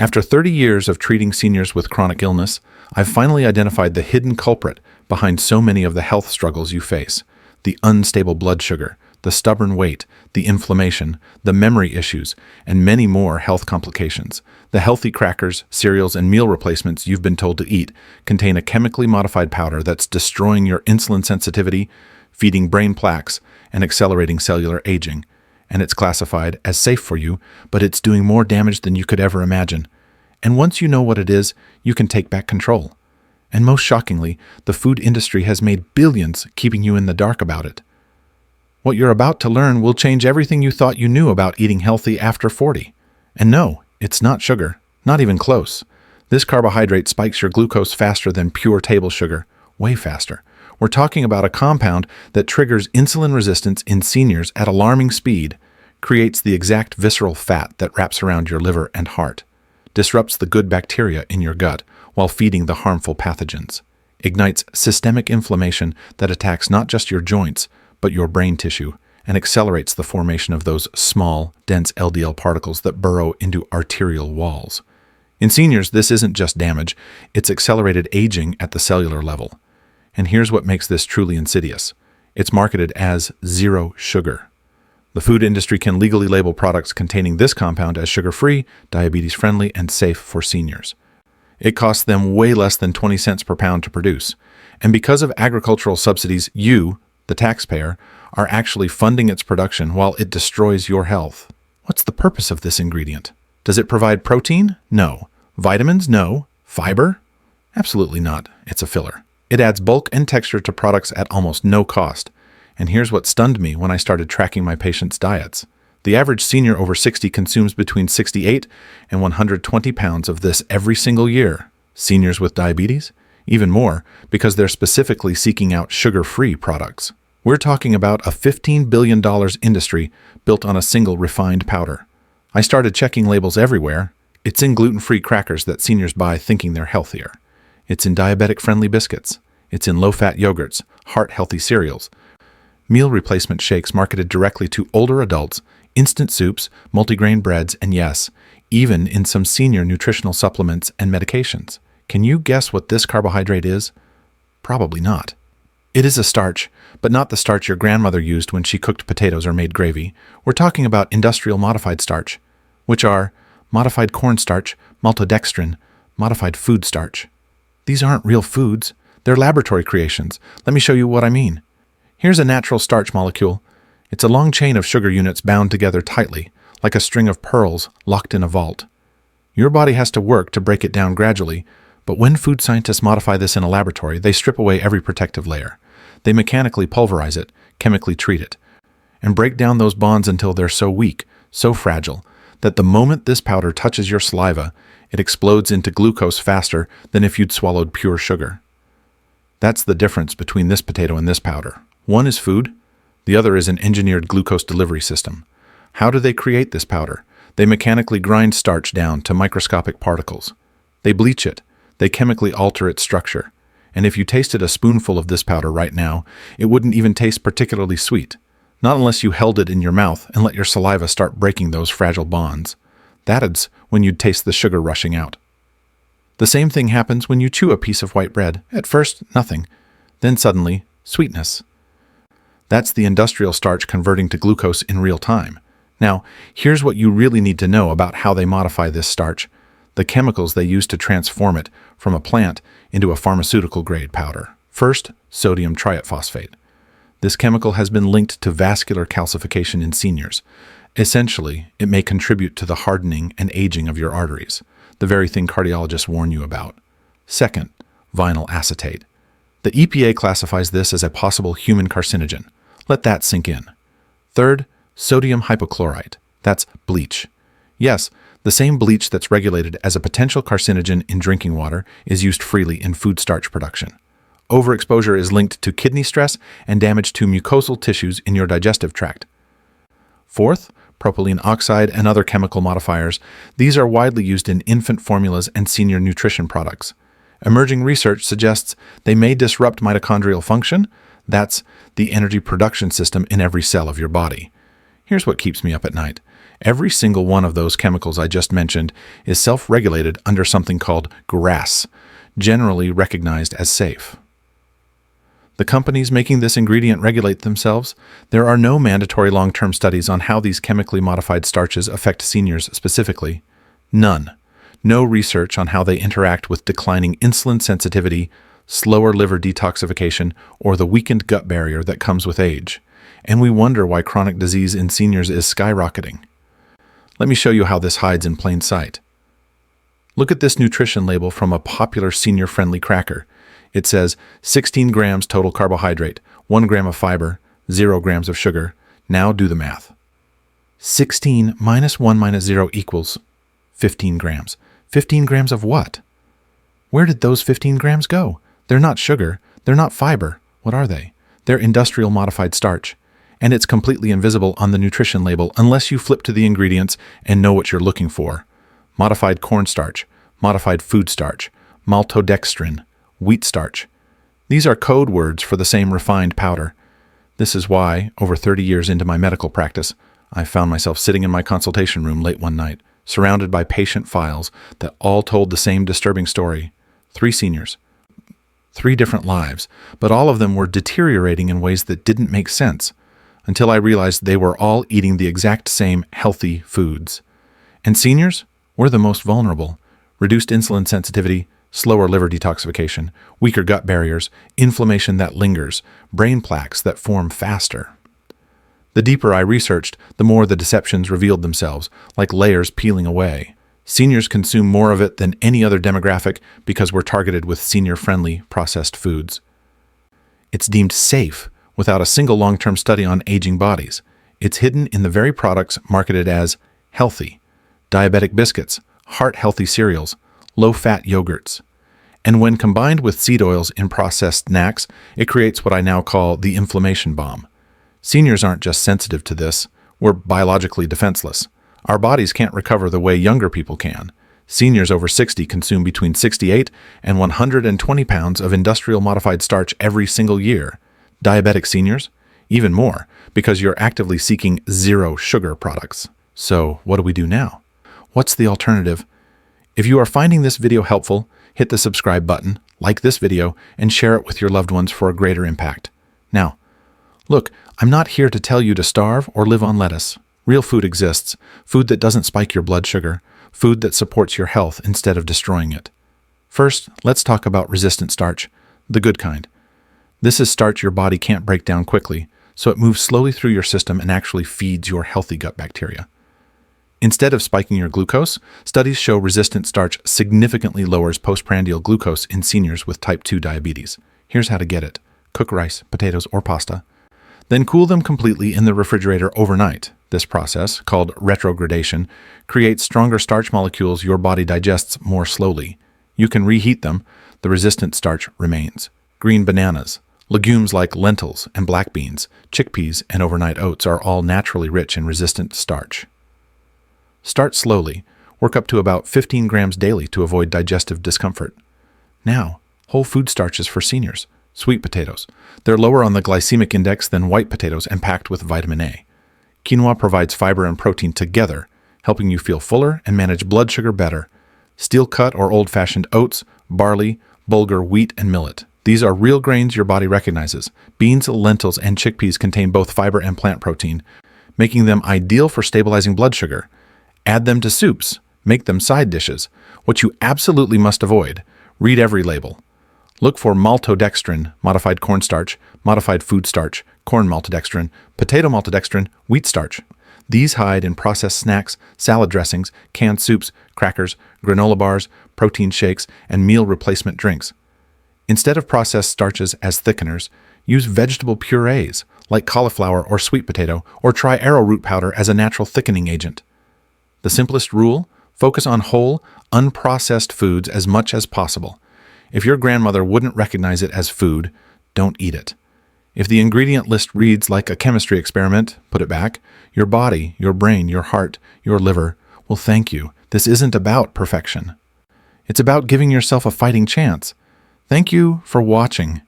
After 30 years of treating seniors with chronic illness, I've finally identified the hidden culprit behind so many of the health struggles you face: the unstable blood sugar, the stubborn weight, the inflammation, the memory issues, and many more health complications. The healthy crackers, cereals, and meal replacements you've been told to eat contain a chemically modified powder that's destroying your insulin sensitivity, feeding brain plaques, and accelerating cellular aging. And it's classified as safe for you, but it's doing more damage than you could ever imagine. And once you know what it is, you can take back control. And most shockingly, the food industry has made billions keeping you in the dark about it. What you're about to learn will change everything you thought you knew about eating healthy after 40. And no, it's not sugar, not even close. This carbohydrate spikes your glucose faster than pure table sugar, way faster. We're talking about a compound that triggers insulin resistance in seniors at alarming speed, creates the exact visceral fat that wraps around your liver and heart, disrupts the good bacteria in your gut while feeding the harmful pathogens, ignites systemic inflammation that attacks not just your joints, but your brain tissue, and accelerates the formation of those small, dense LDL particles that burrow into arterial walls. In seniors, this isn't just damage, it's accelerated aging at the cellular level. And here's what makes this truly insidious. It's marketed as zero sugar. The food industry can legally label products containing this compound as sugar-free, diabetes-friendly, and safe for seniors. It costs them way less than 20 cents per pound to produce. And because of agricultural subsidies, you, the taxpayer, are actually funding its production while it destroys your health. What's the purpose of this ingredient? Does it provide protein? No. Vitamins? No. Fiber? Absolutely not. It's a filler. It adds bulk and texture to products at almost no cost. And here's what stunned me when I started tracking my patients' diets. The average senior over 60 consumes between 68 and 120 pounds of this every single year. Seniors with diabetes? Even more, because they're specifically seeking out sugar-free products. We're talking about a $15 billion industry built on a single refined powder. I started checking labels everywhere. It's in gluten-free crackers that seniors buy thinking they're healthier. It's in diabetic-friendly biscuits. It's in low-fat yogurts, heart-healthy cereals, meal replacement shakes marketed directly to older adults, instant soups, multigrain breads, and yes, even in some senior nutritional supplements and medications. Can you guess what this carbohydrate is? Probably not. It is a starch, but not the starch your grandmother used when she cooked potatoes or made gravy. We're talking about industrial modified starch, which are modified cornstarch, maltodextrin, modified food starch. These aren't real foods. They're laboratory creations. Let me show you what I mean. Here's a natural starch molecule. It's a long chain of sugar units bound together tightly, like a string of pearls locked in a vault. Your body has to work to break it down gradually, but when food scientists modify this in a laboratory, they strip away every protective layer. They mechanically pulverize it, chemically treat it, and break down those bonds until they're so weak, so fragile, that the moment this powder touches your saliva, it explodes into glucose faster than if you'd swallowed pure sugar. That's the difference between this potato and this powder. One is food, the other is an engineered glucose delivery system. How do they create this powder? They mechanically grind starch down to microscopic particles. They bleach it. They chemically alter its structure. And if you tasted a spoonful of this powder right now, it wouldn't even taste particularly sweet. Not unless you held it in your mouth and let your saliva start breaking those fragile bonds. That's when you'd taste the sugar rushing out. The same thing happens when you chew a piece of white bread. At first, nothing. Then suddenly, sweetness. That's the industrial starch converting to glucose in real time. Now, here's what you really need to know about how they modify this starch. The chemicals they use to transform it from a plant into a pharmaceutical-grade powder. First, sodium triphosphate. This chemical has been linked to vascular calcification in seniors. Essentially, it may contribute to the hardening and aging of your arteries, the very thing cardiologists warn you about. Second, vinyl acetate. The EPA classifies this as a possible human carcinogen. Let that sink in. Third, sodium hypochlorite. That's bleach. Yes, the same bleach that's regulated as a potential carcinogen in drinking water is used freely in food starch production. Overexposure is linked to kidney stress and damage to mucosal tissues in your digestive tract. Fourth, propylene oxide and other chemical modifiers. These are widely used in infant formulas and senior nutrition products. Emerging research suggests they may disrupt mitochondrial function. That's the energy production system in every cell of your body. Here's what keeps me up at night. Every single one of those chemicals I just mentioned is self-regulated under something called GRAS, generally recognized as safe. The companies making this ingredient regulate themselves. There are no mandatory long-term studies on how these chemically modified starches affect seniors specifically. None. No research on how they interact with declining insulin sensitivity, slower liver detoxification, or the weakened gut barrier that comes with age. And we wonder why chronic disease in seniors is skyrocketing. Let me show you how this hides in plain sight. Look at this nutrition label from a popular senior-friendly cracker. It says 16 grams total carbohydrate, 1 gram of fiber, 0 grams of sugar. Now do the math. 16 minus 1 minus 0 equals 15 grams. 15 grams of what? Where did those 15 grams go? They're not sugar. They're not fiber. What are they? They're industrial modified starch. And it's completely invisible on the nutrition label unless you flip to the ingredients and know what you're looking for. Modified cornstarch, modified food starch, maltodextrin, wheat starch. These are code words for the same refined powder. This is why, over 30 years into my medical practice, I found myself sitting in my consultation room late one night, surrounded by patient files that all told the same disturbing story. 3 seniors, 3 different lives, but all of them were deteriorating in ways that didn't make sense, until I realized they were all eating the exact same healthy foods. And seniors were the most vulnerable. Reduced insulin sensitivity, slower liver detoxification, weaker gut barriers, inflammation that lingers, brain plaques that form faster. The deeper I researched, the more the deceptions revealed themselves, like layers peeling away. Seniors consume more of it than any other demographic because we're targeted with senior-friendly processed foods. It's deemed safe without a single long-term study on aging bodies. It's hidden in the very products marketed as healthy: diabetic biscuits, heart-healthy cereals, low-fat yogurts. And when combined with seed oils in processed snacks, it creates what I now call the inflammation bomb. Seniors aren't just sensitive to this, we're biologically defenseless. Our bodies can't recover the way younger people can. Seniors over 60 consume between 68 and 120 pounds of industrial modified starch every single year. Diabetic seniors, even more, because you're actively seeking zero sugar products. So what do we do now? What's the alternative? If you are finding this video helpful, hit the subscribe button, like this video, and share it with your loved ones for a greater impact. Now, look, I'm not here to tell you to starve or live on lettuce. Real food exists, food that doesn't spike your blood sugar, food that supports your health instead of destroying it. First, let's talk about resistant starch, the good kind. This is starch your body can't break down quickly, so it moves slowly through your system and actually feeds your healthy gut bacteria. Instead of spiking your glucose, studies show resistant starch significantly lowers postprandial glucose in seniors with type 2 diabetes. Here's how to get it. Cook rice, potatoes, or pasta. Then cool them completely in the refrigerator overnight. This process, called retrogradation, creates stronger starch molecules your body digests more slowly. You can reheat them. The resistant starch remains. Green bananas, legumes like lentils and black beans, chickpeas, and overnight oats are all naturally rich in resistant starch. Start slowly. Work up to about 15 grams daily to avoid digestive discomfort. Now, whole food starches for seniors. Sweet potatoes. They're lower on the glycemic index than white potatoes and packed with vitamin A. Quinoa provides fiber and protein together, helping you feel fuller and manage blood sugar better. Steel-cut or old-fashioned oats, barley, bulgur, wheat, and millet. These are real grains your body recognizes. Beans, lentils, and chickpeas contain both fiber and plant protein, making them ideal for stabilizing blood sugar. Add them to soups. Make them side dishes. What you absolutely must avoid. Read every label. Look for maltodextrin, modified cornstarch, modified food starch, corn maltodextrin, potato maltodextrin, wheat starch. These hide in processed snacks, salad dressings, canned soups, crackers, granola bars, protein shakes, and meal replacement drinks. Instead of processed starches as thickeners, use vegetable purees like cauliflower or sweet potato, or try arrowroot powder as a natural thickening agent. The simplest rule: focus on whole, unprocessed foods as much as possible. If your grandmother wouldn't recognize it as food, don't eat it. If the ingredient list reads like a chemistry experiment, put it back. Your body, your brain, your heart, your liver will thank you. This isn't about perfection. It's about giving yourself a fighting chance. Thank you for watching.